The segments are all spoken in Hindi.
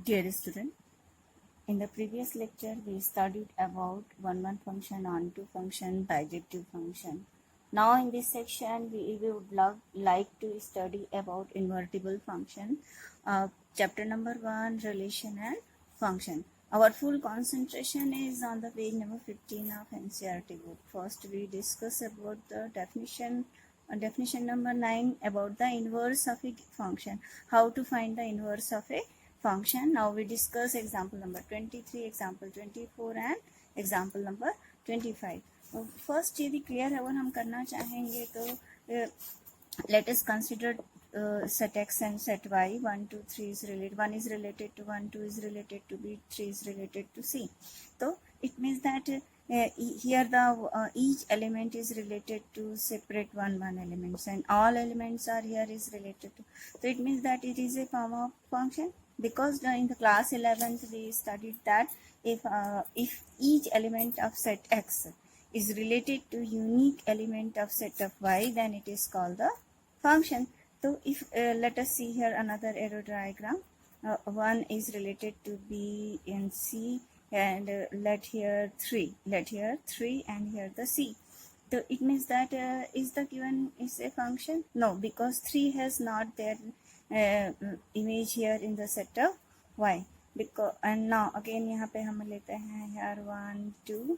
Dear student, in the previous lecture we studied about one function, onto function, bijective function. Now in this section we would like to study about invertible function. Chapter number 1, relation and function. Our full concentration is on the page number 15 of NCERT book. First we discuss about the definition number 9 about the inverse of a function. How to find the inverse of a function. Now we discuss example number 23, example 24 and example number 25. First यदि clear अगर हम करना चाहेंगे तो let us consider set x and set y. 1 2 3 is related, 1 is related to 1, 2 is related to b, 3 is related to c. So it means that here the each element is related to separate one elements, and all elements are here is related to. So it means that it is a form of function, because in the class 11th we studied that if each element of set x is related to unique element of set of y, then it is called the function. So if let us see here another arrow diagram. 1 is related to b and c, and let here 3 and here the c. So it means that is the given is a function? No, because 3 has not their image here in the set of y. Because and now again यहाँ पे हम लेते हैं here 1 2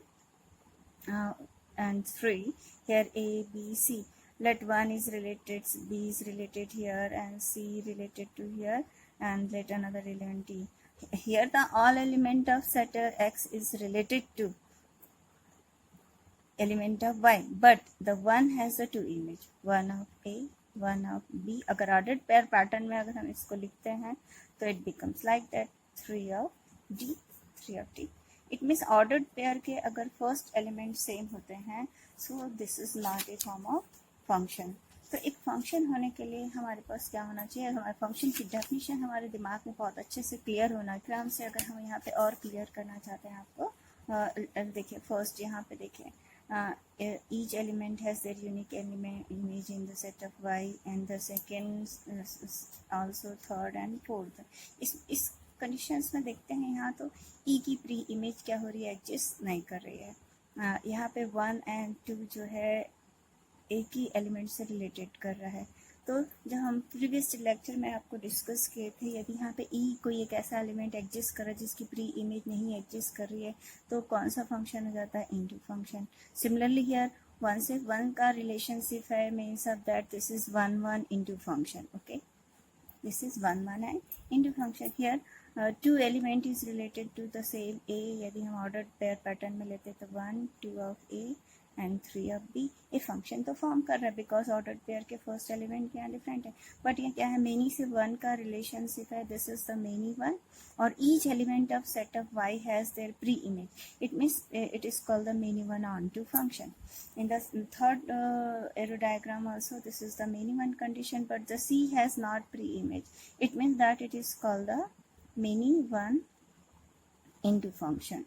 and 3, here a b c. Let 1 is related, b is related here, and c related to here, and let another element e. Here the all element of set x is related to element of y, but the one has the two image, one of a, one of b. अगर ordered pair pattern में अगर हम इसको लिखते हैं तो it becomes like that, 3 of d, 3 of t. It means ordered pair के अगर first element same होते हैं, so this is not a form of function. तो एक फंक्शन होने के लिए हमारे पास क्या होना चाहिए, हमारे फंक्शन की डेफिनेशन हमारे दिमाग में बहुत अच्छे से क्लियर होना चाहिए. से अगर हम यहाँ पे और क्लियर करना चाहते हैं आपको देखिए, फर्स्ट यहाँ पे देखिए, each element has their unique element image in the set of y, and the second also third and fourth. इस कंडीशंस में देखते हैं यहाँ तो e की प्री इमेज क्या हो रही है, एग्जिस्ट नहीं कर रही है. यहाँ पे 1 and 2 जो है एक ही एलिमेंट से रिलेटेड कर रहा है. तो जब हम प्रीवियस लेक्चर में आपको डिस्कस किए थे, यदि यहाँ पे ई कोई एक ऐसा एलिमेंट एग्जिस्ट कर रहा है जिसकी प्री इमेज नहीं एग्जिस्ट कर रही है, तो कौन सा फंक्शन हो जाता है, इनटू फंक्शन. सिमिलरली हियर 1 से 1 का रिलेशनशिप है, means of that this is 1 1 into function. Okay, this is 1 1 and into function. Here 2 element is related to the same A. यदि हम ऑर्डर्ड पेयर पैटर्न में लेते तो 1 2 of A and 3 of b. A function तो फॉर्म कर रहा है बिकॉज ऑर्डर्ड पेयर के फर्स्ट एलिमेंट क्या डिफरेंट है, बट ये क्या है, मेनी से 1 का रिलेशनशिप है, दिस इज द मेनी 1, और each element of set of y has their preimage. It means it is called the many 1 onto function. In the third arrow diagram also, this is the many one condition, but the c has not pre-image. It means that it is called the many one into function.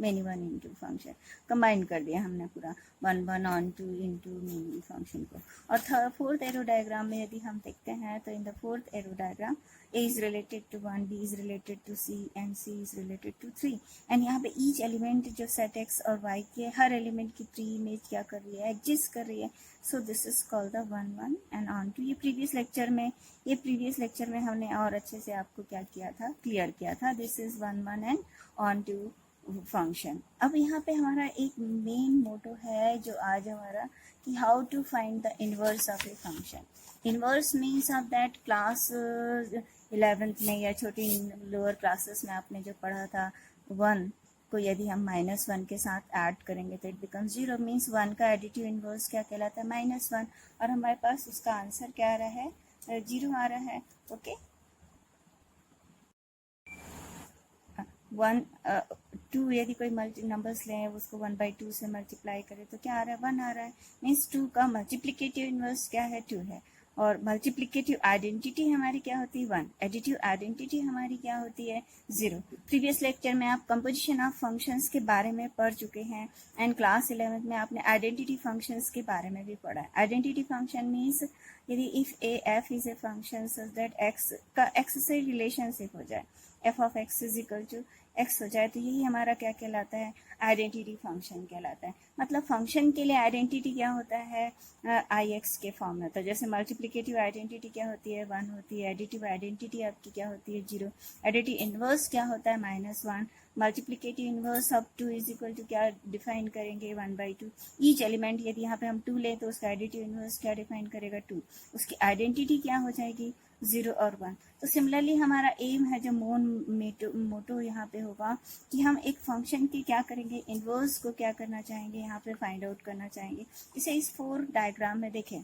many one into function combine कर दिया हमने पूरा 1 1 on 2 into many फंक्शन को. और फोर्थ एरो डायग्राम में यदि हम देखते हैं तो in the fourth arrow diagram a is related to 1, b is related to c, and c is related to 3. And यहाँ पे ईच एलिमेंट जो सेट x और y के हर एलिमेंट की प्री इमेज क्या कर रही है, एग्जिस्ट कर रही है. So this is called the 1 1 and onto. ये प्रीवियस लेक्चर में हमने और अच्छे से आपको क्या किया था, क्लियर किया था. This is 1 1 and onto function. अब यहाँ पे हमारा एक मेन मोटो है जो आज हमारा, कि how to find the inverse of a function. Inverse means of that class 11th में या छोटी लोअर क्लासेस में आपने जो पढ़ा था, 1 को यदि हम -1 के साथ ऐड करेंगे तो इट बिकम्स 0. मीन्स 1 का एडिटिव इनवर्स क्या कहलाता है, -1, और हमारे पास उसका आंसर क्या आ रहा है, 0 आ रहा है. ओके, 2 यदि कोई मल्टी नंबर्स लें, उसको 1/2 से मल्टीप्लाई करें तो क्या आ रहा है, 1 आ रहा है. मीन्स 2 का मल्टीप्लिकेटिव इनवर्स क्या है, 2 है. और मल्टीप्लिकेटिव आइडेंटिटी हमारी क्या होती है, 1. एडिटिव आइडेंटिटी हमारी क्या होती है, 0. प्रीवियस लेक्चर में आप कंपोजिशन ऑफ फंक्शंस के बारे में पढ़ चुके हैं, एंड क्लास 11th में आपने आइडेंटिटी फंक्शंस के बारे में भी पढ़ा है. आइडेंटिटी फंक्शन मीन्स यदि if a f is a function such that x का एक्स से रिलेशनशिप हो जाए, f of x is equal to x हो जाए, तो यही हमारा क्या कहलाता है, आइडेंटिटी फंक्शन कहलाता है। मतलब फंक्शन के लिए आइडेंटिटी क्या होता है, आई एक्स के फॉर्म में होता है। जैसे मल्टीप्लिकेटिव आइडेंटिटी क्या होती है, 1 होती है। एडिटिव आइडेंटिटी आपकी क्या होती है, 0। एडिटिव इनवर्स क्या होता है, -1। Multiplicative inverse of 2 is equal to क्या डिफाइन करेंगे, 1/2। ईच एलिमेंट यदि यहाँ पे हम 2 लें तो उसका एडिटिव इनवर्स क्या डिफाइन करेगा, 2। उसकी आइडेंटिटी क्या हो जाएगी, 0 और 1। तो सिमिलरली हमारा एम है जो मोटो यहाँ पे होगा कि हम एक फंक्शन की क्या करेंगे, इनवर्स को क्या करना चाहेंगे, यहाँ पे फाइंड आउट करना चाहेंगे। इसे इस 4 डायग्राम में देखें,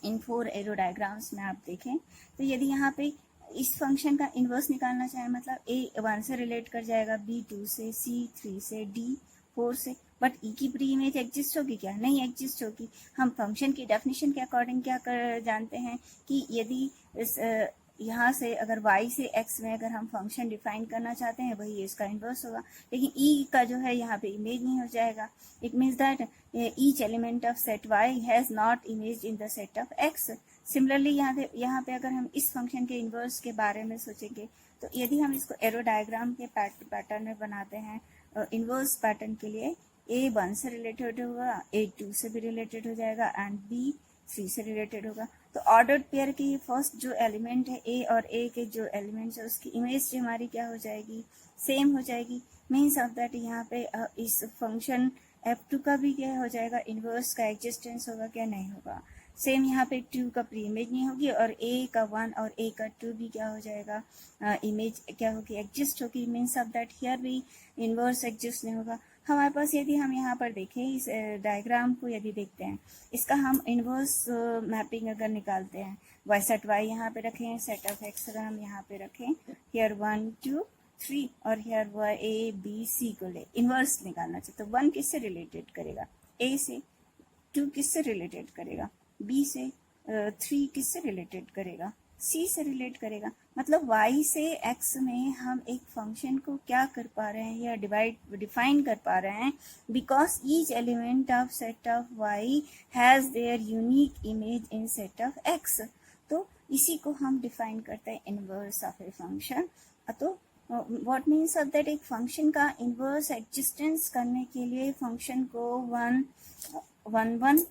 इन 4 एरो डायग्राम्स में आप देखें तो यदि यहाँ पे इस फंक्शन का इनवर्स निकालना चाहे, मतलब ए 1 से रिलेट कर जाएगा, बी 2 से, सी 3 से, डी 4 से, बट ई की प्री इमेज एग्जिस्ट होगी क्या, नहीं एग्जिस्ट होगी। हम फंक्शन की डेफिनेशन के अकॉर्डिंग क्या कर जानते हैं कि यदि इस यहाँ से अगर y से x में अगर हम फंक्शन डिफाइन करना चाहते हैं, वही इसका इन्वर्स होगा। लेकिन e का जो है यहाँ पे इमेज नहीं हो जाएगा। It means that each element of set y has not image in the set of x। Similarly यहाँ पे अगर हम इस फंक्शन के इन्वर्स के बारे में सोचेंगे, तो यदि हम इसको एरो डायग्राम के पैटर्न में बनाते हैं, इन्वर्स पैटर्न के लिए a 1 से रिलेटेड होगा, a 2 से भी रिलेटेड हो जाएगा, एंड b 3 से रिलेटेड होगा। तो ऑर्डर्ड पेयर की फर्स्ट जो एलिमेंट है ए और ए के जो एलिमेंट्स है उसकी इमेज हमारी क्या हो जाएगी, सेम हो जाएगी। मीन्स ऑफ दैट यहाँ पे इस फंक्शन f2 का भी क्या हो जाएगा, इनवर्स का एग्जिस्टेंस होगा क्या, नहीं होगा। सेम यहाँ पे 2 का प्री इमेज नहीं होगी, और a का 1 और a का 2 भी क्या हो जाएगा, इमेज क्या होगी, एग्जिस्ट होगी। मीन्स ऑफ दैट हियर भी इनवर्स एग्जिस्ट नहीं होगा। हमारे पास यदि हम यहाँ पर देखें इस डायग्राम को यदि देखते हैं, इसका हम इनवर्स मैपिंग अगर निकालते हैं, वाई सेट वाई यहाँ पे रखें, सेट ऑफ एक्स अगर हम यहाँ पे रखें, हियर 1 2 3 और here y a b c को ले इनवर्स निकालना चाहिए, तो 1 किससे रिलेटेड करेगा, ए से, 2 किससे रिलेटेड करेगा, बी से, 3 किससे रिलेटेड करेगा, सी से रिलेट करेगा। मतलब y से x में हम एक फंक्शन को क्या कर पा रहे हैं, या डिफाइन कर पा रहे हैं, because each element of set of y has there unique image in set of x। तो इसी को हम डिफाइन करते हैं इनवर्स ऑफ ए फंक्शन। तो व्हाट मीन्स ऑफ दैट, एक फंक्शन का इनवर्स एग्जिस्टेंस करने के लिए फंक्शन को 1 1 1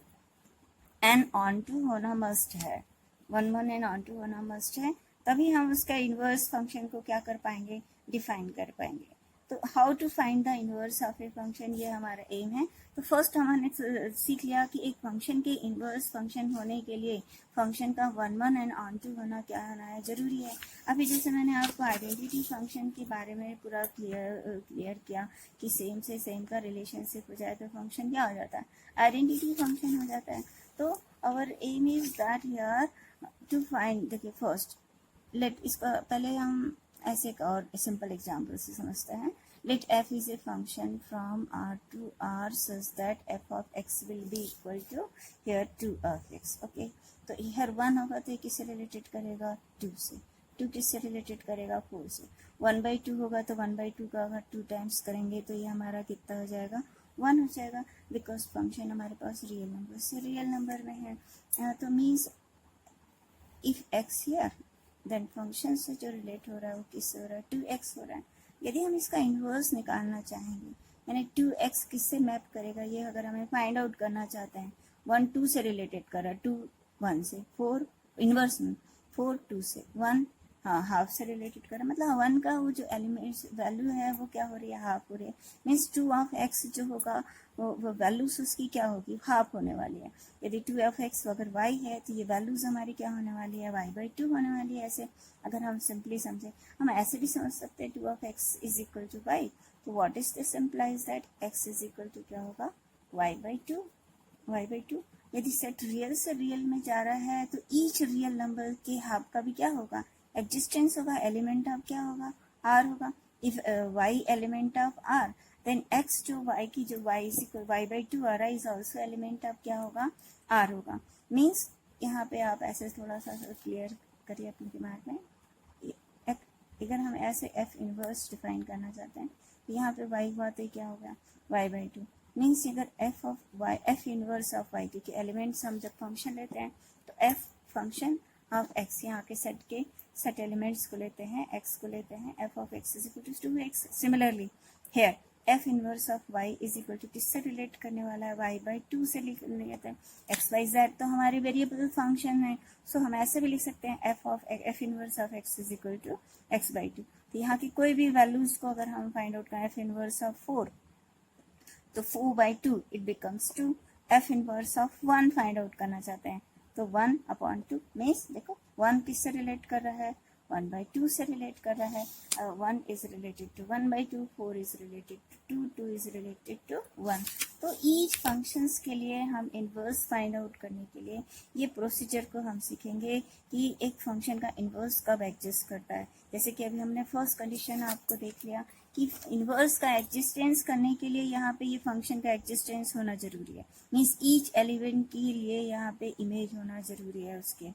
एंड ऑन टू होना मस्ट है, 1 1 एंड ऑन टू होना मस्ट है, तभी हम उसका इनवर्स फंक्शन को क्या कर पाएंगे, डिफाइन कर पाएंगे। तो how to find the inverse of a function, ये हमारा एम है। तो फर्स्ट हमने सीख लिया कि एक फंक्शन के इनवर्स फंक्शन होने के लिए फंक्शन का 1 1 एंड ऑन टू होना क्या होना है, जरूरी है। अभी जैसे मैंने आपको आइडेंटिटी फंक्शन के बारे में पूरा क्लियर किया कि सेम से सेम का रिलेशनशिप हो जाए तो फंक्शन क्या हो जाता है, आइडेंटिटी फंक्शन हो जाता है। तो our aim is that here to find, देखिए फर्स्ट लेट, इसका पहले हम ऐसे एक और सिंपल एग्जाम्पल से समझते हैं। Let f is a function from r to r such that f of x will be equal to here 2 of x। Okay, तो here 1 होगा तो ये किससे रिलेटेड करेगा, 2 से, 2 किससे रिलेटेड करेगा, 4 से। 1/2 होगा तो 1/2 का अगर 2 टाइम्स करेंगे तो ये हमारा कितना हो जाएगा, 1 हो जाएगा, बिकॉज फंक्शन हमारे पास रियल नंबर से रियल नंबर में है। तो means if x here then function से जो रिलेट हो रहा है वो किससे हो रहा है, 2x हो रहा है। यदि हम इसका इन्वर्स निकालना चाहेंगे, यानी 2x किससे मैप करेगा, ये अगर हमें फाइंड आउट करना चाहते हैं, 1 2 से रिलेटेड कर रहा है, 2 1 से, 4 इन्वर्स में 4 2 से, 1 हाँ हाफ से रिलेटेड कर रहा है। मतलब 1 का वो जो एलिमेंट्स वैल्यू है वो क्या हो रही है, हाफ हो रही है। मीन्स 2 ऑफ x जो होगा वो वैल्यूज उसकी क्या होगी, हाफ होने वाली है। यदि 2 ऑफ x अगर y है तो ये वैल्यूज हमारी क्या होने वाली है, y/2 होने वाली है। ऐसे अगर हम सिंपली समझे, हम ऐसे भी समझ सकते हैं 2 of x is equal to y। तो what is this implies that x is equal to क्या होगा, y/2। यदि सेट रियल से रियल में जा रहा है तो ईच रियल नंबर के हाफ का भी क्या होगा, एग्जिस्टेंस होगा, एलिमेंट ऑफ क्या होगा, r होगा। If y element of r, then x जो y की जो y इज इक्वल y/2 आ रहा है इज ऑल्सो एलिमेंट ऑफ क्या होगा, r होगा। मीन्स यहाँ पे आप ऐसे थोड़ा सा क्लियर करिए अपने दिमाग में, अगर हम ऐसे f इनवर्स डिफाइन करना चाहते हैं तो यहाँ पे y हुआ तो क्या होगा, y/2। मीन्स अगर f इनवर्स ऑफ y, क्योंकि एलिमेंट्स हम जब फंक्शन लेते हैं तो एफ फंक्शन ऑफ एक्स, यहाँ के सेट एलिमेंट्स को लेते हैं, एक्स को लेते हैं, f of x is equal to 2x। Similarly here f inverse of Y is equal to किससे रिलेट करने वाला है, वाई बाई 2 से लिख लेते हैं। एक्स वाई जेड तो हमारे वेरिएबल फंक्शन है, सो हम ऐसे भी लिख सकते हैं f inverse of x is equal to x by 2। तो यहाँ की कोई भी वैल्यूज को अगर हम फाइंड आउट करें, एफ इनवर्स ऑफ 4 तो 4 by 2 it becomes 2। F inverse of 1 find out करना चाहते हैं तो 1 अपॉन 2 मीन्स देखो 1 किससे रिलेट कर रहा है, 1 by 2 से रिलेट कर रहा है। 1 is related to 1 by 2, 4 is related to 2, 2 is related to 1। तो ईच फंक्शंस के लिए हम इन्वर्स फाइंड आउट करने के लिए ये प्रोसीजर को हम सीखेंगे कि एक फंक्शन का इन्वर्स कब एग्जिस्ट करता है। जैसे कि अभी हमने फर्स्ट कंडीशन आपको देख लिया कि इन्वर्स का एग्जिस्टेंस करने के लिए यहाँ पे ये फंक्शन का एग्जिस्टेंस होना जरूरी है, मीन्स ईच एलिमेंट के लिए यहाँ पे इमेज होना जरूरी है उसके।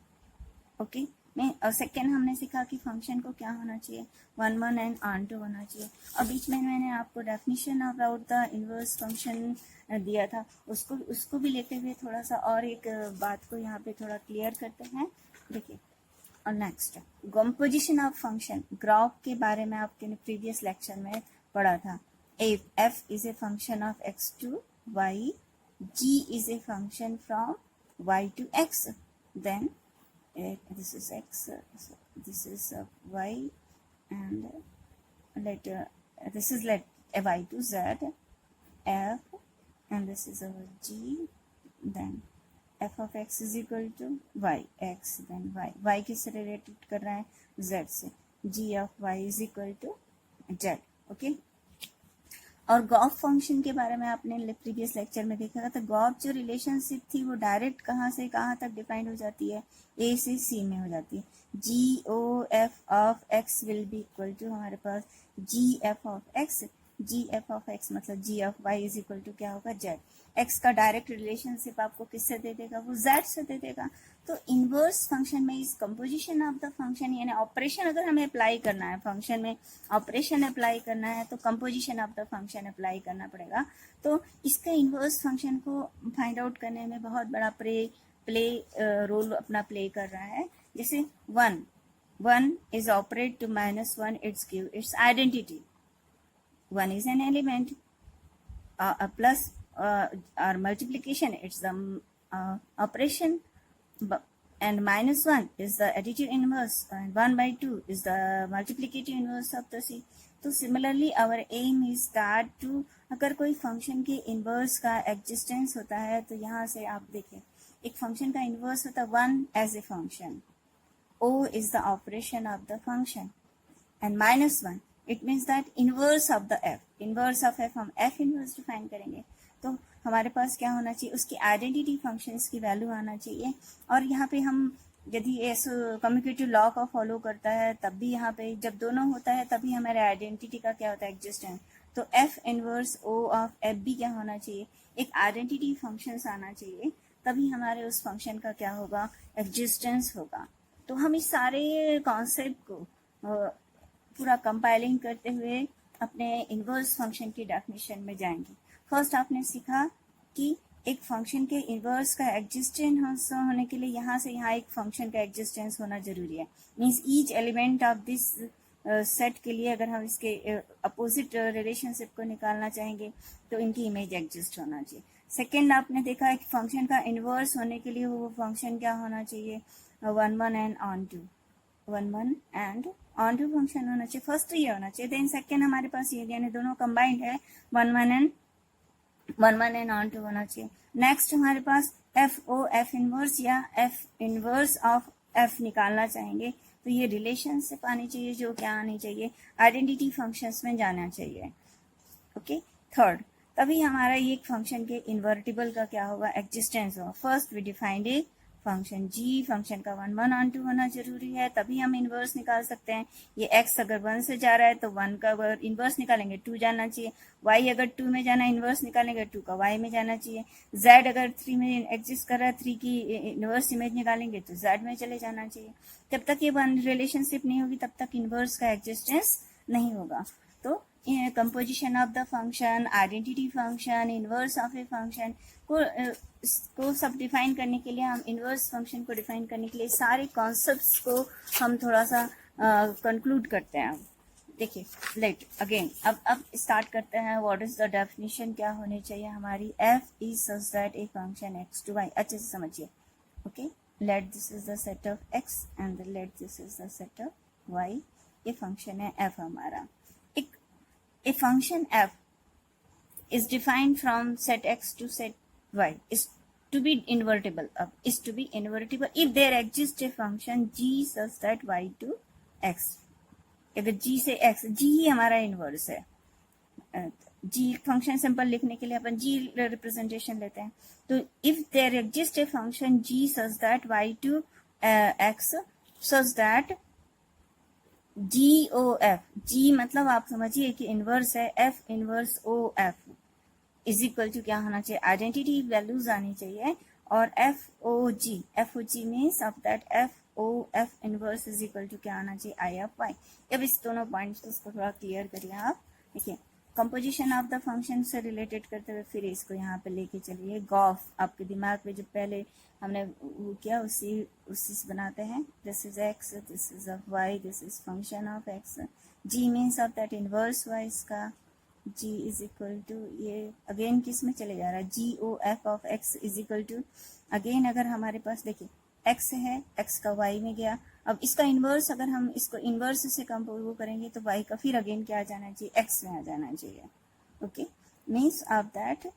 ओके और सेकेंड हमने सीखा कि फंक्शन को क्या होना चाहिए, 1 1 एंड ऑन टू होना चाहिए। और बीच में मैंने आपको definition about the inverse function दिया था, उसको भी लेते हुए थोड़ा सा और एक बात को यहाँ पे थोड़ा क्लियर करते हैं। देखिए और next composition of function, graph के बारे में आपके प्रीवियस लेक्चर में पढ़ा था। F is a function of x to y, g is a function from y to x, then this is x, this is y, and this is y to z, f, and this is our g, then f of x is equal to y, x then y किससे रिलेटेड कर रहा है, z से, g of y is equal to z। Okay और गॉफ फंक्शन के बारे में आपने प्रीवियस लेक्चर में देखा था, तो गॉफ जो रिलेशनशिप थी वो डायरेक्ट कहाँ से कहाँ तक डिफाइंड हो जाती है, ए से सी में हो जाती है। G O F of x will be equal to हमारे पास G F of X, G F of X मतलब G of Y is equal to क्या होगा, जेड। एक्स का डायरेक्ट रिलेशनशिप आपको किससे दे देगा, वो जेड से दे देगा। तो इनवर्स फंक्शन में इस कंपोजिशन ऑफ द फंक्शन यानी ऑपरेशन अगर हमें अप्लाई करना है, फंक्शन में ऑपरेशन अप्लाई करना है तो composition of the function apply करना पड़ेगा। तो इसका इनवर्स फंक्शन को फाइंड आउट करने में बहुत बड़ा प्ले रोल अपना प्ले कर रहा है। जैसे 1 is operate to -1, it's give its identity। 1 is an element, a plus or multiplication, it's the operation, and -1 is the additive inverse, and 1 by 2 is the multiplicative inverse of the C। तो similarly our aim is that to, अगर कोई फंक्शन के इनवर्स का एग्जिस्टेंस होता है तो यहाँ से आप देखें एक फंक्शन का इनवर्स होता है 1 as a function, O is the operation of the function, and -1 it means that inverse of the f, inverse of f हम f inverse डिफाइन करेंगे तो हमारे पास क्या होना चाहिए, उसकी आइडेंटिटी फंक्शंस की वैल्यू आना चाहिए। और यहाँ पे हम यदि ऐसे कम्युटेटिव लॉ का फॉलो करता है तब भी यहाँ पे जब दोनों होता है तभी हमारे आइडेंटिटी का क्या होता है, एग्जिस्टेंस। तो f inverse O of f भी क्या होना चाहिए, एक आइडेंटिटी फंक्शंस आना चाहिए, तभी हमारे उस फंक्शन का क्या होगा, एग्जिस्टेंस होगा। तो हम इस सारे कॉन्सेप्ट को पूरा कंपाइलिंग करते हुए अपने इनवर्स फंक्शन की डेफिनेशन में जाएंगे। फर्स्ट आपने सीखा कि एक फंक्शन के इनवर्स का एग्जिस्टेंस होने के लिए यहाँ से यहाँ एक फंक्शन का एग्जिस्टेंस होना जरूरी है, means each element of this set के लिए अगर हम इसके अपोजिट रिलेशनशिप को निकालना चाहेंगे तो इनकी इमेज एग्जिस्ट होना चाहिए। सेकेंड आपने देखा है कि फंक्शन का इनवर्स होने के लिए वो फंक्शन क्या होना चाहिए, 1 1 and onto, 1 1 and onto function होना चाहिए। फर्स्ट तो ये होना चाहिए, देन सेकेंड हमारे पास ये यानी दोनों कंबाइंड है, 1 1 एंड ऑन टू होना चाहिए। नेक्स्ट हमारे पास एफ इनवर्स या एफ इनवर्स ऑफ एफ निकालना चाहेंगे तो ये रिलेशनशिप आनी चाहिए, जो क्या आनी चाहिए, आइडेंटिटी फंक्शंस में जाना चाहिए। ओके थर्ड तभी हमारा ये फंक्शन के इन्वर्टिबल का क्या होगा, एग्जिस्टेंस होगा। First we defined a function g, function का 1 1 ऑन टू होना जरूरी है, तभी हम इनवर्स निकाल सकते हैं। ये x अगर 1 से जा रहा है तो 1 का अगर इनवर्स निकालेंगे 2 जाना चाहिए, y अगर 2 में जाना इनवर्स निकालेंगे 2 का y में जाना चाहिए, z अगर 3 में एग्जिस्ट कर रहा है 3 की इनवर्स इमेज निकालेंगे तो z में चले जाना चाहिए। जब तक ये वन रिलेशनशिप नहीं होगी तब तक इनवर्स का एग्जिस्टेंस नहीं होगा। तो composition of the function, identity function, inverse of a function को सब डिफाइन करने के लिए, हम इनवर्स फंक्शन को डिफाइन करने के लिए सारे कॉन्सेप्ट्स को हम थोड़ा सा कंक्लूड करते हैं. देखिए, लेट अगेन अब स्टार्ट करते हैं. व्हाट इज द डेफिनेशन, क्या होनी चाहिए हमारी. F is such that a function x to y. अच्छे से समझिए. Okay, let this is the set of x and let this is the set of y. ये फंक्शन है एफ हमारा. एक a function f is defined from set x to set y is to be invertible. Is to be invertible if there exists a function g such that y to x. अगर g से x, g ही हमारा इनवर्स है. g फंक्शन सिंपल लिखने के लिए अपन g रिप्रेजेंटेशन लेते हैं. तो if there exist a function g such that y to x such that g o f, g मतलब आप समझिए कि इनवर्स है, f inverse o f is equal to क्या होना चाहिए, आइडेंटिटी वैल्यूज आनी चाहिए. और f O g means of that f O F inverse is equal to क्या आना चाहिए, आई ऑफ वाई. अब इस दोनों पॉइंट्स को थोड़ा क्लियर करिए आप. देखिए, कंपोजिशन ऑफ द फंक्शन से रिलेटेड करते हुए फिर इसको यहाँ पे लेके चलिए. गॉफ आपके दिमाग में जो पहले हमने वो किया उसी से बनाते हैं. This is x, this is of Y, this is function of X. G means of that inverse Y का. g इज इक्वल टू, ये अगेन किस में चले जा रहा है, G O F of x is equal to. Again अगर हमारे पास देखिए x है, x का y में गया. अब इसका इनवर्स अगर हम इसको इनवर्स से कंपोज करेंगे तो y का फिर अगेन क्या आ जाना चाहिए, x में आ जाना चाहिए. Okay, means of that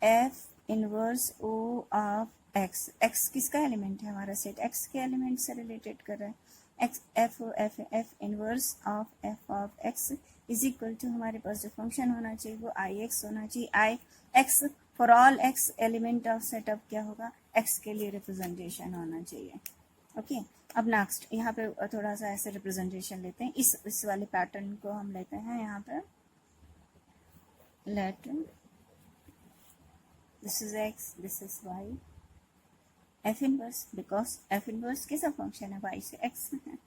f inverse o of x. x किसका एलिमेंट है, हमारा सेट x के एलिमेंट से रिलेटेड कर रहा है. x f inverse of f of x is equal to हमारे पास जो फंक्शन होना चाहिए वो आई एक्स होना चाहिए. I X for all x element of setup क्या होगा, एक्स के लिए रिप्रेजेंटेशन होना चाहिए. ओके, अब नेक्स्ट यहाँ पे थोड़ा सा ऐसे रिप्रेजेंटेशन लेते हैं. इस वाले पैटर्न को हम लेते हैं. यहाँ पे let this is x, this is y. F inverse, because f inverse किसका फंक्शन है, वाई से एक्स में है.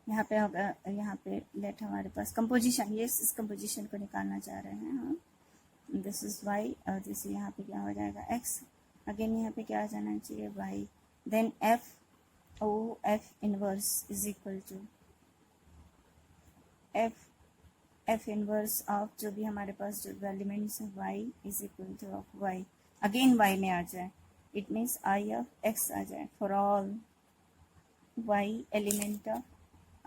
यहाँ पे होगा, यहाँ पे लेट हमारे पास कंपोजिशन, ये इस कंपोजिशन को निकालना चाह रहे हैं हम. दिस इज वाई और दिस यहाँ पे क्या हो जाएगा, एक्स. अगेन यहाँ पे क्या आ जाना चाहिए, Y. Then F O F inverse is equal to F inverse of जो भी हमारे पास जो एलिमेंट्स है Y is equal to of Y. Again Y में आ जाए, it means I of X आ जाए for all Y element of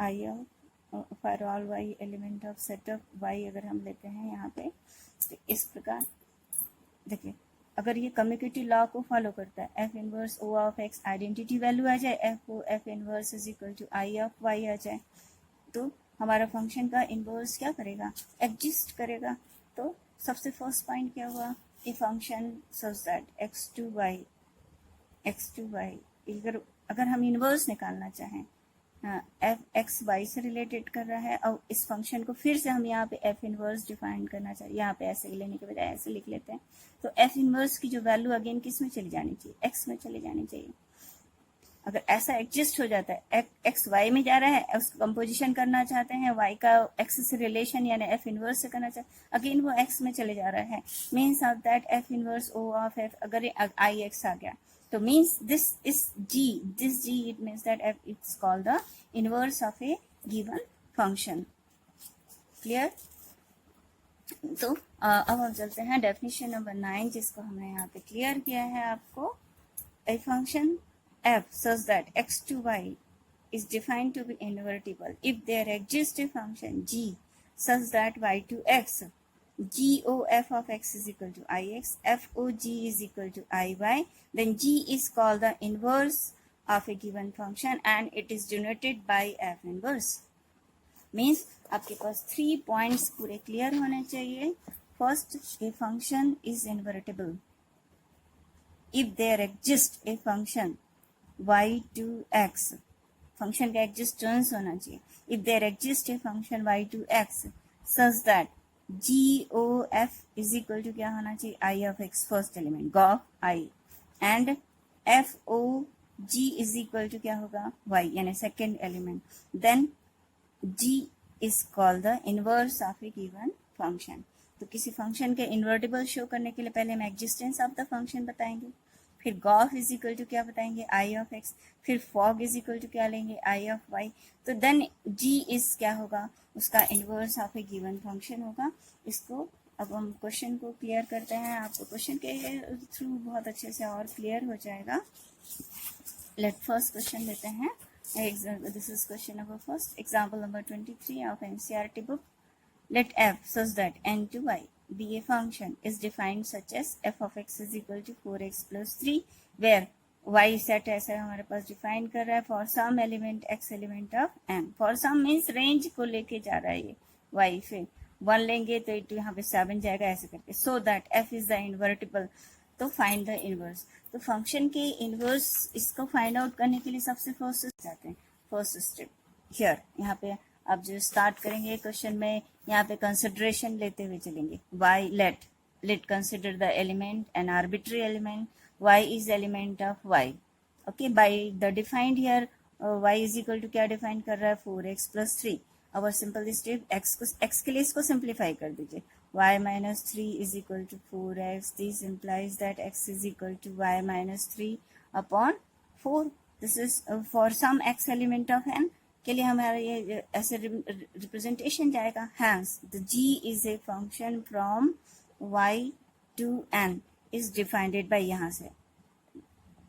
I of for all Y element of setup Y अगर हम लेते हैं यहाँ पे. तो इस प्रकार देखिए, अगर ये कम्युटेटिव लॉ को फॉलो करता है, F inverse O of X identity value आ जाए, F O F inverse is equal to I of Y आ जाए, तो हमारा फंक्शन का इनवर्स क्या करेगा, एग्जिस्ट करेगा. तो सबसे फर्स्ट पॉइंट क्या हुआ, a function such that x to y अगर हम इनवर्स निकालना चाहें, एफ एक्स वाई से रिलेटेड कर रहा है. और इस फंक्शन को फिर से हम यहाँ पे एफ इनवर्स डिफाइन करना चाहिए. यहाँ पे ऐसे लेने के बजाय ऐसे लिख लेते हैं. तो एफ इनवर्स की जो वैल्यू अगेन किस में चली जानी चाहिए, एक्स में चली जानी चाहिए. अगर ऐसा एग्जिस्ट हो जाता है, एक्स वाई में जा रहा है, उसको कंपोजिशन करना चाहते हैं, वाई का एक्स से रिलेशन यानी एफ इनवर्स से करना चाहते हैं, अगेन वो एक्स में चले जा रहा है. Means of that f inverse O of f अगर आई एक्स आ गया तो means this g it means that f it's called the inverse of a given function. Clear? तो अब हम चलते हैं डेफिनेशन नंबर 9 जिसको हमने यहाँ पे क्लियर किया है आपको. a function f such that x to y is defined to be invertible if there exists a function g such that y to x g o f of x is equal to ix, f o g is equal to iy, then g is called the inverse of a given function and it is denoted by f inverse. Means आपके पास 3 points पूरे clear होने चाहिए. First, a function is invertible if there exists a function y to x. function का existence होना चाहिए. If there exists a function y to x such that g o f is equal to क्या होना चाहिए, i of x first element g o f i and f o g is equal to क्या होगा, y यानी second element. Then g is called the inverse of a given function. तो किसी फंक्शन के इन्वर्टिबल शो करने के लिए पहले हम एग्जिस्टेंस ऑफ द फंक्शन बताएंगे, फिर गॉफ इज इक्वल टू क्या बताएंगे, आई ऑफ एक्स, फिर फॉग इज इक्वल टू क्या लेंगे, आई ऑफ वाई. तो देन जी इज क्या होगा, उसका inverse of A given function होगा. इसको अब हम क्वेश्चन को क्लियर करते हैं. आपको क्वेश्चन के थ्रू बहुत अच्छे से और क्लियर हो जाएगा. लेट फर्स्ट क्वेश्चन लेते हैं. This is question number first. Example number 23 of NCERT book. Let f such that n to y be a function is defined such as f of x is equal to 4x plus 3, where y set ऐसा हमारे पास डिफाइन कर रहा है for some element x element of n. For some means range को लेके जा रहा है ये y से 1 लेंगे तो यहाँ पे 7 जाएगा ऐसे करके. So that f is the invertible. तो फाइंड द इनवर्स. तो फंक्शन के इनवर्स इसको फाइंड आउट करने के लिए सबसे फर्स्ट जाते हैं. फर्स्ट स्टेप हियर, यहाँ पे आप जो स्टार्ट करेंगे क्वेश्चन में, यहाँ पे कंसिडरेशन लेते हुए चलेंगे. Y let consider the element an arbitrary element. Y is element of y. Okay, by the defined here y is equal to क्या डिफाइन कर रहा है, 4x plus 3. Our simple step x के लिए इसको सिंप्लीफाई कर दीजिए. y minus 3 is equal to 4x. This implies that x is equal to y minus 3 upon 4. This is for some x element of n के लिए हमारा ये ऐसे रिप्रेजेंटेशन जाएगा. Hence the g is a function from y to n is defined by यहाँ से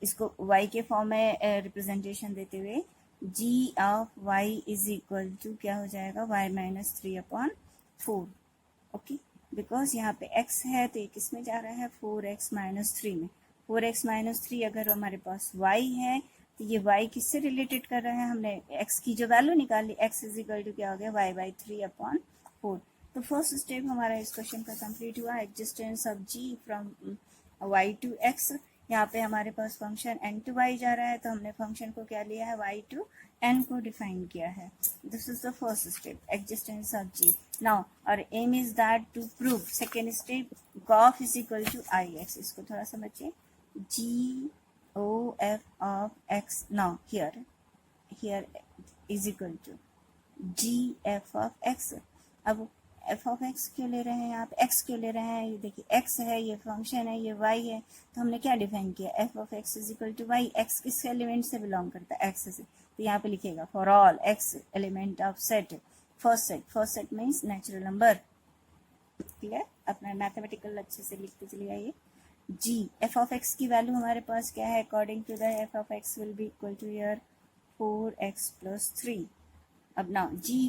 इसको y के फॉर्म में रिप्रेजेंटेशन देते हुए g of y is equal to क्या हो जाएगा, y minus 3 upon 4. Okay, because यहाँ पे x है तो ये किस में जा रहा है, 4x minus 3 में. 4x minus 3 अगर हमारे पास y है तो ये y किससे रिलेटेड कर रहा है, हमने x की जो वैल्यू निकाली, x इज इक्वल टू क्या हो गया, y by 3 upon 4. तो फर्स्ट स्टेप हमारा इस क्वेश्चन का कंप्लीट हुआ. Existence of g from y to x. यहाँ पे हमारे पास फंक्शन n टू y जा रहा है तो हमने फंक्शन को क्या लिया है, y टू n को डिफाइन किया है. This is the first step, existence of g. Now our aim is that to prove. Second step, gof is equal to I X. इसको थोड़ा समझिए, G O F of X. Now here is equal to G F of X. अब एफ ऑफ एक्स क्यों ले रहे हैं, यहाँ पे एक्स क्यों ले रहे हैं, ये देखिए एक्स है, ये फंक्शन है, ये वाई है, तो हमने क्या डिफाइन किया, f of x is equal to y. X किस एलिमेंट से बिलोंग करता है, एक्स से. तो यहाँ पे लिखेगा for all x element of set. First set means natural number. Clear, अपना मैथमेटिकल अच्छे से लिखते चलिए आइए. जी एफ ऑफ एक्स की वैल्यू हमारे पास क्या है, according to the f of x will be equal to here 4x plus 3. अब ना जी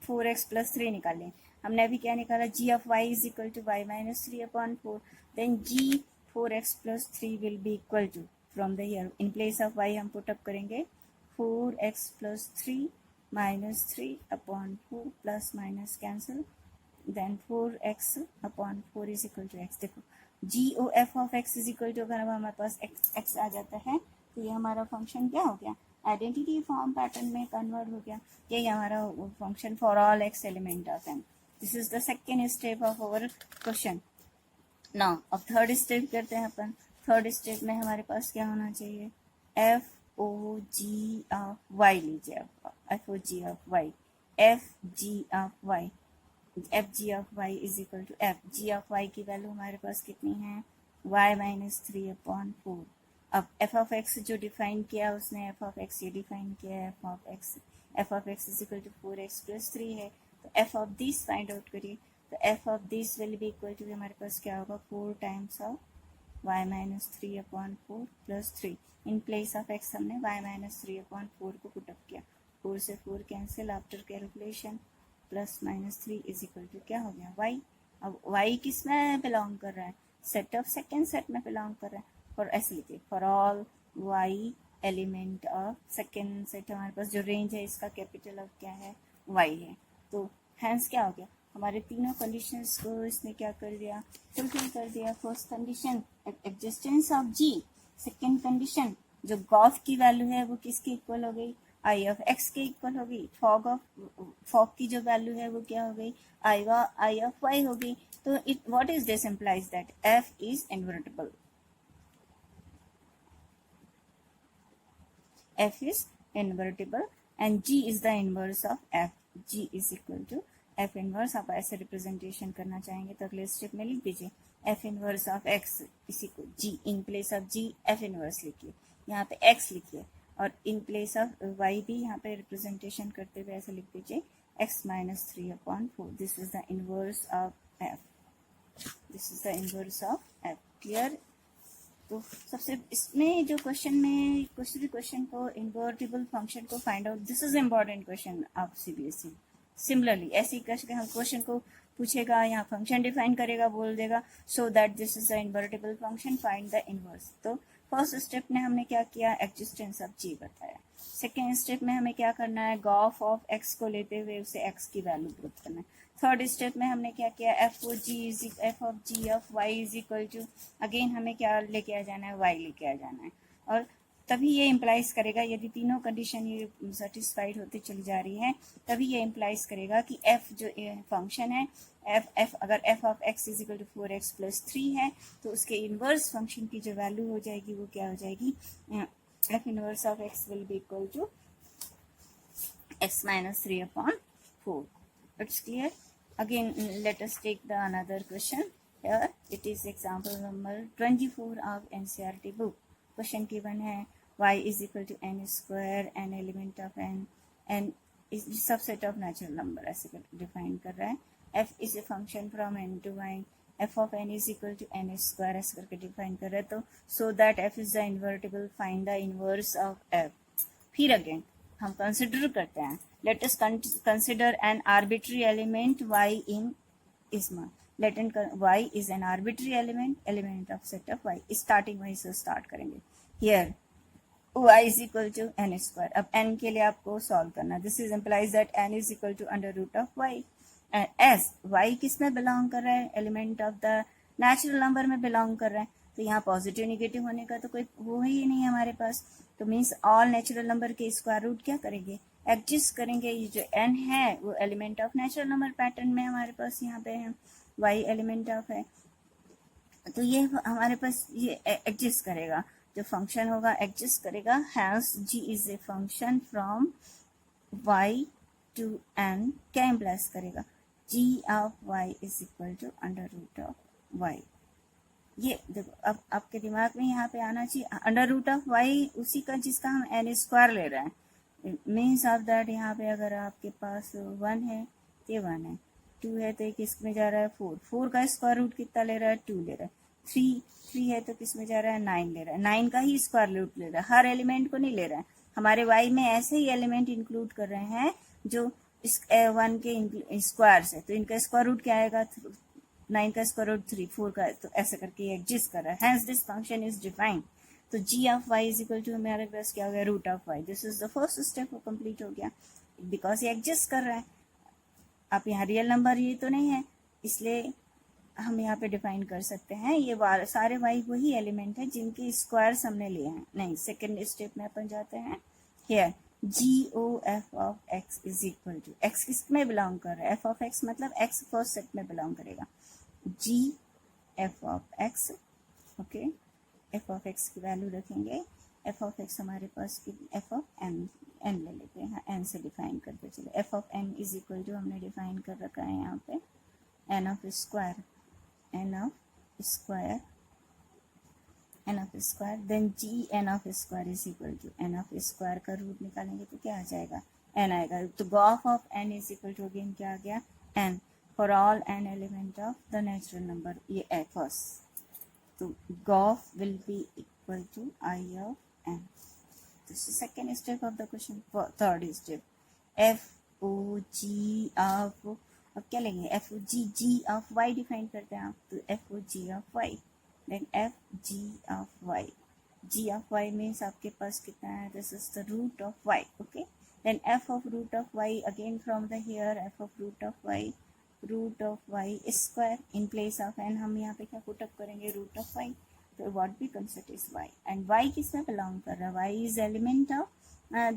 4x plus 3 निकालें. हमने अभी क्या निकाला, g of y is equal to y minus 3 upon 4. Then g 4x plus 3 will be equal to, from the here in place of y हम put up करेंगे 4x plus 3 minus 3 upon 4 plus minus cancel. Then 4x upon 4 is equal to x. देखो g o f of x is equal to, अगर हमारे पास x आ जाता है तो ये हमारा फंक्शन क्या हो गया, आइडेंटिटी फॉर्म पैटर्न में कन्वर्ट हो गया. यही हमारा function for all x element of n. This is the second step of our question. Now अब थर्ड स्टेप करते हैं अपन. थर्ड स्टेप में हमारे पास क्या होना चाहिए, F O ji of Y लीजिए. F O ji of Y, F G of Y, F G of Y is equal to F G of Y की वैल्यू हमारे पास कितनी है, वाई माइनस 3 अपॉन 4. अब एफ ऑफ एक्स जो डिफाइन किया उसने, एफ ऑफ एक्स ये डिफाइन किया है, F of x is equal to 4x plus 3 है. तो f of this find out करिए. तो f of this will be equal to, हमारे पास क्या होगा, 4 times of y minus 3 upon 4 plus 3. In place of x हमने y माइनस 3 अपॉन 4 को पुटअप किया. 4 से 4 cancel after calculation, plus minus 3 is equal to क्या हो गया, y. अब y किस में बिलोंग कर रहा है, सेट ऑफ सेकेंड सेट में बिलोंग कर रहा है. और ऐसे लिखिए for all y element of second set. हमारे पास जो रेंज है इसका कैपिटल ऑफ क्या है, y है. तो हैंस क्या हो गया, हमारे तीनों कंडीशंस को इसने क्या कर दिया, फुलफिल कर दिया. First condition existence of g. Second condition जो गॉफ की वैल्यू है वो किसके इक्वल हो गई, आई ऑफ एक्स के इक्वल हो गई. फॉग की जो वैल्यू है वो क्या हो गई, आई ऑफ वाई हो गई. तो it what is this implies that f is invertible. f is invertible and g is the inverse of f. G is equal to F inverse, आप ऐसे रिप्रेजेंटेशन करना चाहेंगे तो अगले स्टेप में लिख दीजिए एफ इनवर्स ऑफ एक्स इसी को G, in place of G F inverse लिखिए, यहाँ पे एक्स लिखिए, और इन प्लेस ऑफ वाई भी यहाँ पे रिप्रेजेंटेशन करते हुए ऐसे लिख दीजिए x minus 3/4, this is the inverse of F, this is the inverse of F. Clear? तो सबसे इसमें जो क्वेश्चन में किसी भी क्वेश्चन को इन्वर्टिबल फंक्शन को find out, this is important question आप सीबीएसई सिमिलरली ऐसे ही करके हम क्वेश्चन को पूछेगा, यहाँ फंक्शन डिफाइन करेगा, बोल देगा so that this is the invertible function, find the inverse. तो फर्स्ट स्टेप में हमने क्या किया, एक्जिस्टेंस ऑफ जी बताया। सेकेंड स्टेप में हमें क्या करना है, गॉफ ऑफ एक्स को लेते हुए उसे एक्स की वैल्यू प्रूव करना है। थर्ड स्टेप में हमने क्या किया, f of g of Y is equal to, again हमें क्या लेके आ जाना है, वाई लेके आ जाना है, और तभी ये इम्प्लाइज करेगा, यदि तीनों कंडीशन ये सेटिस्फाइड होती चली जा रही है तभी ये इम्प्लाइज करेगा कि एफ जो फंक्शन है, एफ अगर f of x is equal to 4x + 3 है तो उसके इनवर्स फंक्शन की जो वैल्यू हो जाएगी वो क्या हो जाएगी, f inverse of x will be equal to x minus 3/4. It's clear? Again, let us take the another question. Here it is example number 24 of NCERT book. Question given है y is equal to n square, n element of n is subset of natural number ऐसे define कर रहा है। f is a function from n to y, f of n is equal to n square ऐसे करके define कर रहा है। तो so that f is the invertible, find the inverse of f। फिर अगेन हम कंसिडर करते हैं, let us consider an arbitrary element y in इसमा, let an y is an arbitrary element of set of y, starting वहीं से स्टार्ट करेंगे। Here y is equal to n square, अब n के लिए आपको सॉल्व करना, this is implies that n is equal to under root of y, as y किस में बिलोंग कर रहा है, element of the natural number में बिलोंग कर रहा है, तो यहाँ पॉजिटिव निगेटिव होने का तो कोई वो ही नहीं है हमारे पास, तो मीन्स ऑल नेचुरल नंबर के स्क्वायर रूट क्या करेंगे, एडजस्ट करेंगे। ये जो n है वो element of natural number pattern में हमारे पास यहाँ पे है, y एलिमेंट ऑफ है, तो ये हमारे पास ये एडजस्ट करेगा, जो फंक्शन होगा एडजस्ट करेगा। Hence g is a function from y to n, क्या इम्प्लाइज करेगा, g of y is equal to under root of y। ये देखो अब आपके दिमाग में यहाँ पे आना चाहिए, अंडर रूट ऑफ वाई उसी का जिसका हम एन स्क्वायर ले रहे हैं, मीन्स ऑफ दैट यहाँ पे अगर आपके पास 1 है तो 1 है, 2 है तो किस में जा रहा है 4, 4 का स्क्वायर रूट कितना ले रहा है 2 ले रहा है, 3 है तो किस में जा रहा है 9 ले रहा है, 9 का ही स्क्वायर रूट ले रहा है, हर एलिमेंट को नहीं ले रहा है। हमारे वाई में ऐसे ही एलिमेंट इंक्लूड कर रहे हैं जो इस 1 के स्क्वायर से, तो इनका स्क्वायर रूट क्या आएगा, 9 का स्क्वायर रूट 3, 4 का, तो ऐसे करके एग्जिस्ट कर रहा है, hence this function is defined. तो g of y is equal to हमारे पास क्या हो गया, root of y, this is the first step, वो कंप्लीट हो गया बिकॉज ये एग्जिस्ट कर रहा है। आप यहाँ रियल नंबर ये तो नहीं है, इसलिए हम यहाँ पे डिफाइन कर सकते हैं ये सारे y वही एलिमेंट है जिनके स्क्वायर्स हमने लिए हैं। नहीं, सेकेंड स्टेप में अपन जाते हैं, here GOF of x is equal to, x किस में बिलोंग कर रहा है, f ऑफ x मतलब x फर्स्ट सेट में बिलोंग करेगा, g f of x, okay, f of x की वैल्यू रखेंगे, f ऑफ x हमारे पास की f ऑफ n ले लेते हैं, n से डिफाइन करते चले, f of n is equal to हमने डिफाइन कर रखा है यहाँ पे n of square then g n of square is equal to n of square का रूट निकालेंगे तो क्या आ जाएगा, n आएगा, तो Gauff of n is equal to again क्या आ गया, n for all n element of the natural number, ये फर्स्ट, तो Gauff will be equal to I of n, this is second step of the question। third step, f o g of, अब क्या लेंगे, f o g of y define करते हैं आप, तो f o g of y, then f g of y, g of y means आपके पास कितना है, this is the root of y, okay, then f of root of y, again from the here f of root of y, root of y square, in place of n हम यहाँ पे क्या पुटअप करेंगे, रूट ऑफ वाई, तो what be concept is y, and y किस में बिलोंग कर रहा है, Y is element of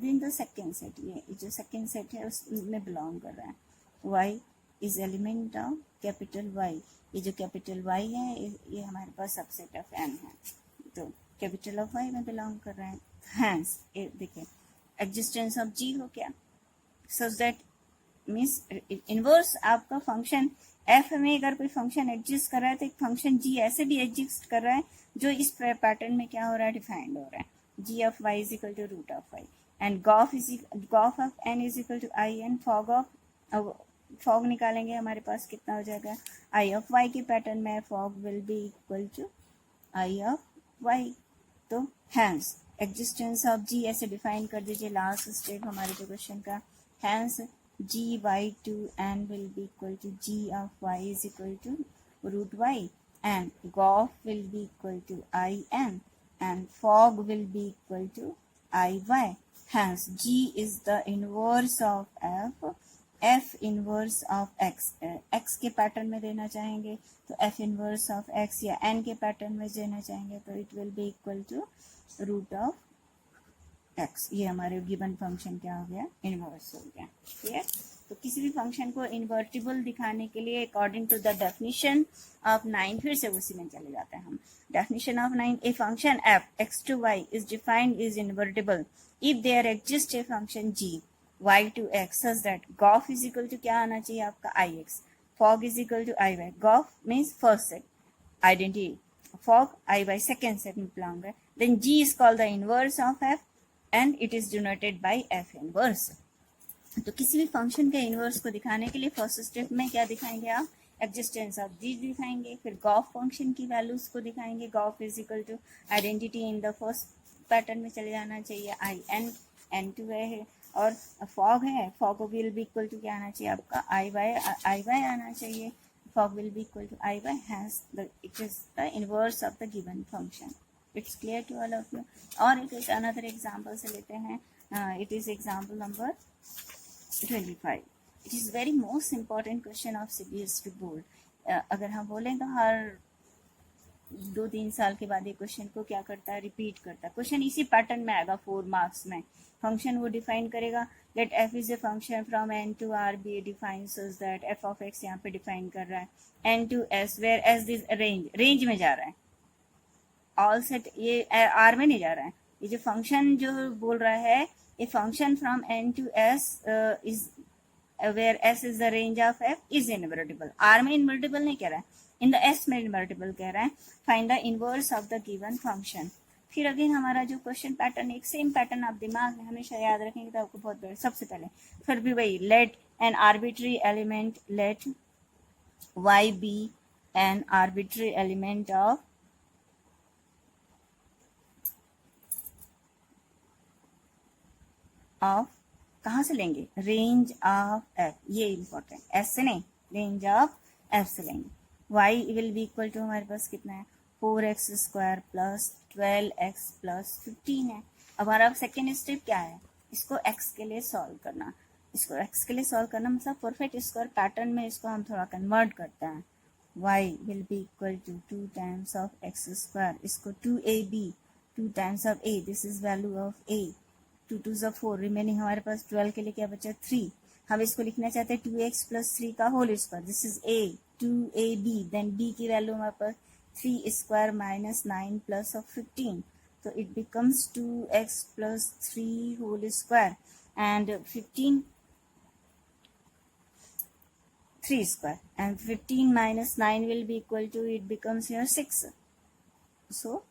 then the second set, ये जो सेकेंड सेट है उसमें बिलोंग कर रहा है, Y is element of capital y, ये जो कैपिटल वाई है ये हमारे पास सबसेट ऑफ एन है, तो कैपिटल ऑफ वाई में बिलोंग कर रहा है, हैंस देखिए एग्जिस्टेंस ऑफ जी हो क्या, सच दैट मीन्स इनवर्स आपका फंक्शन एफ में अगर कोई फंक्शन एग्जिस्ट कर रहा है तो एक फंक्शन जी ऐसे भी एग्जिस्ट कर रहा है जो इस पैटर्न में क्या हो रहा है, डिफाइंड हो रहा है, G of Y is equal to root of Y and gof of N is equal to I N fog निकालेंगे हमारे पास कितना हो जाएगा, आई ऑफ वाई के पैटर्न में fog will be equal to I of Y. तो हैंस एग्जिस्टेंस ऑफ जी ऐसे डिफाइन कर दीजिए लास्ट स्टेप हमारे जो क्वेश्चन का, hence g y to n will be equal to g of Y is equal to root y and g o f will be equal to I n and fog will be equal to IY. Hence, G is the inverse of F. F inverse of X. X के पैटर्न में देना चाहेंगे तो F inverse of X या N के पैटर्न में देना चाहेंगे तो it will be equal to root of X. ये हमारे गिवन फंक्शन क्या हो गया, इनवर्स हो गया। क्लियर? तो किसी भी फंक्शन को इन्वर्टिबल दिखाने के लिए according to the definition of 9 फिर से उसी में चले जाते हैं हम। Definition of 9, a function f x to y is defined is invertible if there exists a function g y to x such that gof is equal to क्या आना चाहिए आपका ix, fog is equal to iy। gof means first set identity, fog iy second set में belong है, then g is called the inverse of f and it is denoted by f inverse। तो किसी भी फंक्शन के इनवर्स को दिखाने के लिए फर्स्ट स्टेप में क्या दिखाएंगे आप, एग्जिस्टेंस ऑफ जी दिखाएंगे, फिर गॉफ फंक्शन की वैल्यूज को दिखाएंगे, g o f is equal to identity in the first pattern में चले जाना चाहिए, आई एन एन टू है और फॉग है, f o g will be equal to क्या आना चाहिए आपका आई वाई आना चाहिए, f o g will be equal to I y, hence it is the inverse of the given function. It's clear to all of you. और एक अनदर एग्जाम्पल से लेते हैं, it is example number 25। It is very most important question of CBSE board. अगर हम बोलें तो हर 2-3 साल के बाद ये क्वेश्चन को क्या करता है, रिपीट करता है। क्वेश्चन इसी पैटर्न में आएगा 4 मार्क्स में। फंक्शन वो डिफाइन करेगा, let f is a function from n to r be define such that f of x यहाँ पे डिफाइन कर रहा है n to s where s is range में जा रहा है, ऑल सेट ये r में नहीं जा रहा है। ये जो फंक्शन जो बोल रहा है, a function from n to s is where s is the range of f is invertible। r में invertible नहीं कह रहा है, in the s में invertible कह रहा है। find the inverse of the given function। फिर अगेन हमारा जो क्वेश्चन पैटर्न, एक सेम पैटर्न आप दिमाग में हमेशा याद रखेंगे तो आपको बहुत बड़ा। सबसे पहले फिर भी वही, let an arbitrary element, let y be an arbitrary element of कहाँ से लेंगे, रेंज ऑफ एफ, ये इंपॉर्टेंट, एस से नहीं, रेंज ऑफ एफ से लेंगे। Y will be equal to हमारे पास कितना है, 4x² प्लस 12x प्लस 15 है। अब हमारा सेकेंड स्टेप क्या है, इसको x के लिए सॉल्व करना। इसको x के लिए सॉल्व करना मतलब परफेक्ट स्क्वायर पैटर्न में इसको हम थोड़ा कन्वर्ट करते हैं। y will be equal to 2 times of x², इसको 2ab 2 times of a, this is value of a, 2 2 4, remaining हमारे पास 12 के लिए क्या बचा 3। हम इसको लिखना चाहते हैं 2x प्लस 3 का whole square, this is a, 2ab, then b की वैल्यू हमारे पास 3² माइनस 9 प्लस ऑफ 15, तो it becomes 2x plus 3 whole square and 15 3 square and 15 minus 9 will be equal to, it becomes here 6. So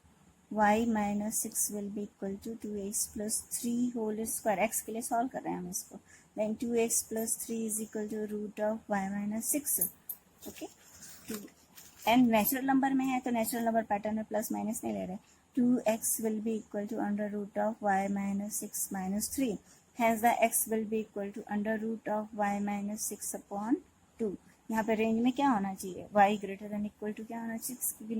y minus 6 will be equal to 2x plus 3 whole square, x के लिए सॉल्व कर रहे हैं हम इसको, then 2x plus 3 is equal to root of y minus 6. Okay, and natural number में है तो नेचुरल नंबर पैटर्न में प्लस माइनस नहीं ले रहे। 2x will be equal to under root of y minus 6 minus 3, hence the x will be equal to under root of y minus 6 upon 2। यहाँ पे रेंज में क्या होना चाहिए, y greater than equal to क्या होना चाहिए, क्योंकि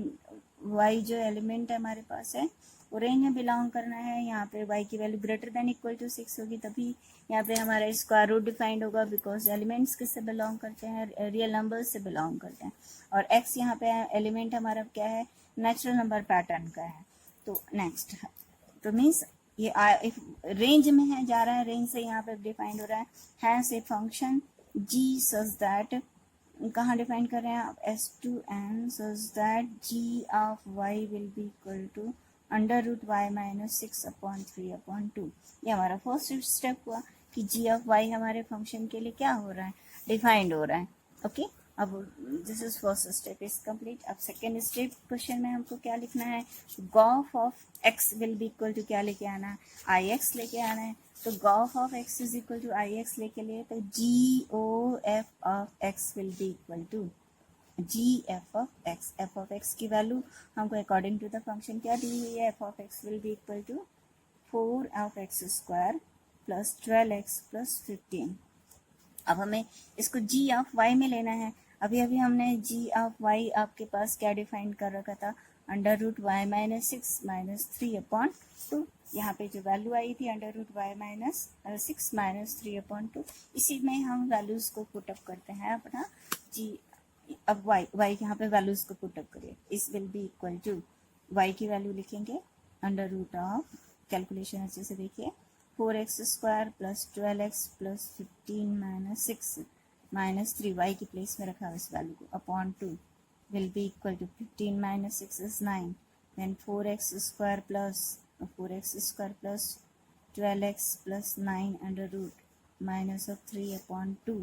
y जो एलिमेंट है हमारे पास है वो रेंज में बिलोंग करना है। यहाँ पे y की value greater than equal to 6 होगी, तभी यहाँ पे हमारा स्क्वायर रूट डिफाइंड होगा, बिकॉज एलिमेंट्स किससे बिलोंग करते हैं, रियल नंबर्स से बिलोंग करते हैं। और x यहाँ पे एलिमेंट हमारा क्या है, नेचुरल नंबर पैटर्न का है। तो नेक्स्ट, तो मीन्स ये रेंज में है, जा रहा है रेंज से, यहाँ पे डिफाइंड हो रहा है। Hence a function g such that, कहाँ डिफाइन कर रहे हैं आप, S2n such that g of y will be equal to under root y minus 6 upon 3 upon 2। ये हमारा फर्स्ट स्टेप हुआ। कि जी ऑफ वाई हमारे फंक्शन के लिए क्या हो रहा है, डिफाइंड हो रहा है। ओके, अब this is first step is complete. अब सेकेंड स्टेप क्वेश्चन में हमको क्या लिखना है, g o f of x will be equal to क्या लेके आना है, आई एक्स लेके आना है। तो Gauff of x is equal to I X लेके लिए, तो G O F of x will be equal to G F of X. F of x की वैल्यू हमको अकॉर्डिंग टू द फंक्शन क्या दी हुई है, F of x will be equal to 4 of X square plus 12x plus 15। अब हमें इसको जी ऑफ वाई में लेना है। अभी अभी हमने जी ऑफ वाई आपके पास क्या डिफाइन कर रखा था, under root y minus 6 minus 3 upon 2। यहाँ पे जो वैल्यू आई थी under root y minus 6 minus 3 upon 2, इसी में हम वैल्यूज को पुटअप करते हैं अपना जी। अब y यहाँ पे वैल्यूज को पुटअप करिए, इस will be equal to y की वैल्यू लिखेंगे अंडर रूट ऑफ, कैलकुलेशन अच्छे से देखिए, 4x square plus 12x plus 15 minus 6 minus 3, y की प्लेस में रखा है इस वैल्यू को, upon 2 will be equal to 15 minus 6 is 9, then 4x square plus 12x plus 9 under root minus of 3 upon 2,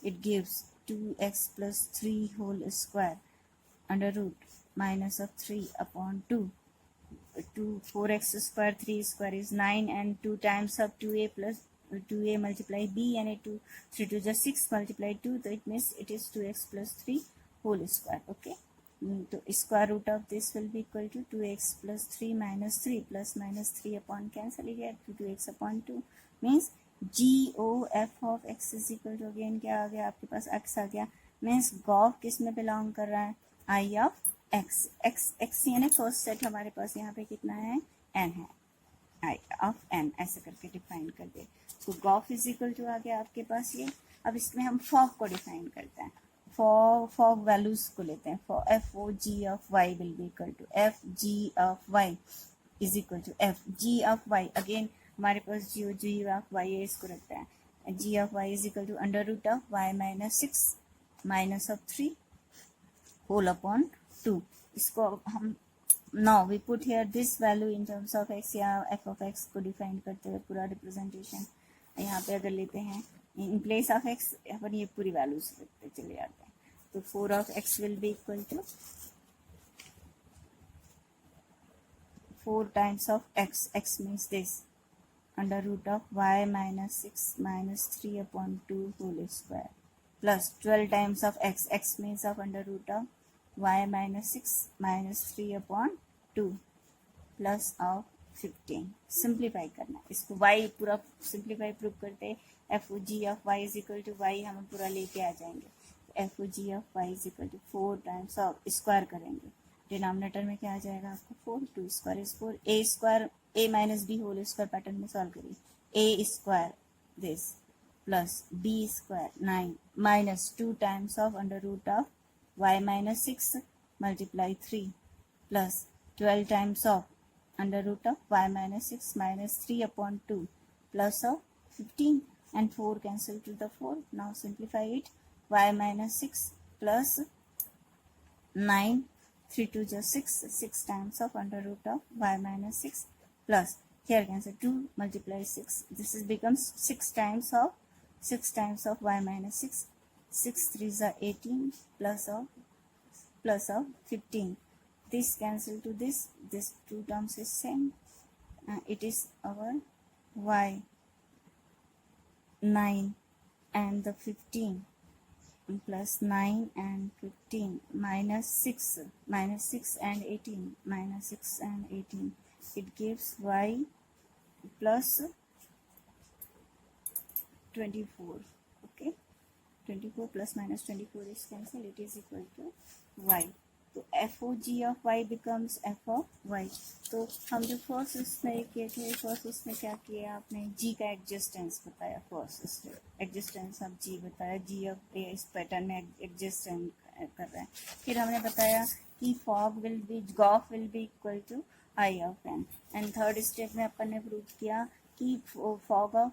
it gives 2x plus 3 whole square under root minus of 3 upon 2. 4x square 3 square is 9 and 2 times of 2a plus 2a multiply b and 3 to just 6 multiply 2, so it means it is 2x plus 3 whole square. Okay, so square root of this will be equal to 2x plus 3 minus 3 plus minus 3 upon cancel here, 2x upon 2 means g O F of x is equal to, again क्या आ गया आपके पास, एक्स आ गया, मीन्स गॉफ किस में बिलोंग कर रहा है, आई ऑफ एक्स। एक्स एक्स यानी फर्स्ट सेट हमारे पास यहाँ पे कितना है, एन है, आई ऑफ एन ऐसे करके डिफाइन कर दे। तो गॉफ इज इक्वल टू आ गया आपके पास ये। अब इसमें हम फॉग को डिफाइन करते हैं, फॉग वैल्यूज को लेते हैं, for F O ji of Y will be equal to F G of Y is equal to F G of Y, again हमारे पास जी ऑफ वाई है, इसको रखते हैं, G of Y is equal to under root of Y minus 6 minus of 3 whole upon 2। इसको हम now we put here this value in terms of X या एफ ऑफ एक्स को डिफाइन करते हुए पूरा रिप्रेजेंटेशन यहाँ पे अगर लेते हैं इन प्लेस ऑफ एक्स, अपन ये पूरी वैल्यूज रखते चले जाते हैं। तो 4 of x will be equal to 4 times of x, x means this, under root of y minus 6 minus 3 upon 2 whole square plus 12 times of x, x means of under root of y minus 6 minus 3 upon 2 plus of 15। Simplify करना इसको, y पूरा सिंप्लीफाई प्रूव करते, F O ji of Y is equal to Y हम पूरा लेके आ जाएंगे, F O ji of Y is equal to 4 times of square करेंगे, डिनोमिनेटर में क्या आ जाएगा आपको 4, 2 square is 4, A square A minus B whole square pattern में सॉल्व करिए, A square this plus B square 9 minus 2 times of under root of Y minus 6 multiply 3 plus 12 times of under root of Y minus 6 minus 3 upon 2 plus of 15 and 4 cancel to the 4. Now simplify it, y minus 6 plus 9, 3 to just 6, 6 times of under root of y minus 6 plus, here cancel 2 multiply 6, this is becomes 6 times of y minus 6, 6 3s are 18 plus of 15, this cancel to this two terms is same, it is our y 9 and the 15 plus 9 and 15 minus 6 and 18 minus 6 and 18, it gives y plus 24. Okay, 24 plus minus 24 is cancelled, it is equal to y. तो f O ji of y becomes f of Y. तो हम जो फर्स्ट उसमें किए थे, फर्स्ट उसमें क्या किया आपने, जी का एग्जिस्टेंस बताया, फर्स्ट उसमें एग्जिस्टेंस ऑफ जी बताया, जी ऑफ ए इस पैटर्न में एग्जिस्टेंस कर रहा है। फिर हमने बताया कि f o g will be, g o f will be equal to I of n, and third step में अपन ने प्रूव किया कि f o g of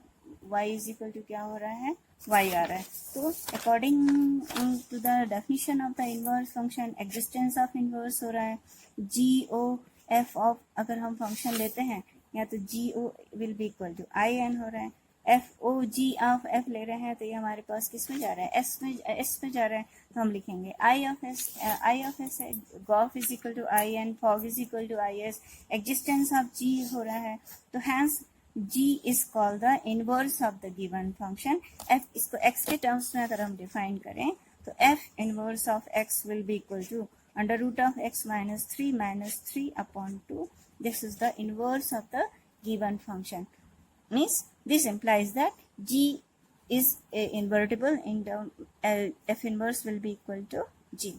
y is equal to क्या हो रहा है, y आ रहा है। तो according to the definition of the inverse function, existence of inverse हो रहा है, जी ओ एफ ऑफ, अगर हम फंक्शन लेते हैं या तो G O will be equal to I N हो रहा है, F O ji of F ले रहे हैं तो ये हमारे पास किस में जा रहा है, एस में जा रहा है, तो हम लिखेंगे आई ऑफ एस है, gof is equal to I N, fog is equal to I S, existence of G हो रहा है, तो hence g is called the inverse of the given function f. इसको x के टर्म्स में अगर हम डिफाइन करें तो f inverse of x will be equal to under root of x minus 3 upon 2. This is the inverse of the given function. Means this implies that g is invertible in term f inverse will be equal to g.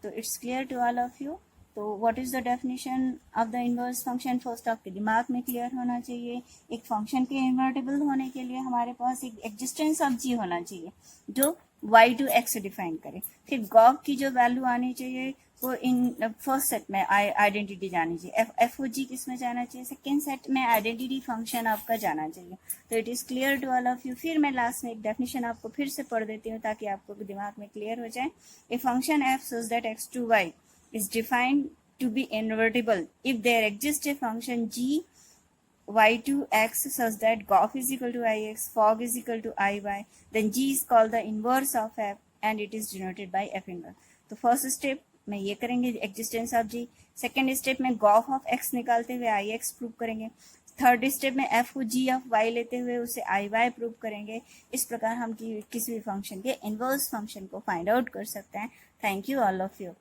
So it's clear to all of you. तो what is the definition of the inverse function, first आपके दिमाग में क्लियर होना चाहिए। एक फंक्शन के इन्वर्टिबल होने के लिए हमारे पास एक एग्जिस्टेंस ऑफ जी होना चाहिए जो y टू x डिफाइन करे। फिर गॉफ की जो वैल्यू आनी चाहिए वो इन फर्स्ट सेट में आइडेंटिटी जानी चाहिए, एफ ओ जी किस में जाना चाहिए, सेकेंड सेट में आइडेंटिटी फंक्शन आपका जाना चाहिए। तो it is clear to all of you. फिर मैं लास्ट में एक डेफिनेशन आपको फिर से पढ़ देती हूँ ताकि आपको दिमाग में क्लियर हो जाए। A function f such that x to y is defined to be invertible if there exists a function g y to x such that gof is equal to ix, fog is equal to iy, then g is called the inverse of f and it is denoted by f inverse. तो फर्स्ट स्टेप में ये करेंगे existence of g, second step में गॉफ ऑफ एक्स निकालते हुए आई एक्स प्रूव करेंगे, थर्ड स्टेप में f O ji of y लेते हुए उसे आई वाई प्रूव करेंगे। इस प्रकार हम किसी भी फंक्शन के इनवर्स फंक्शन को फाइंड आउट कर सकते हैं। Thank you all of you.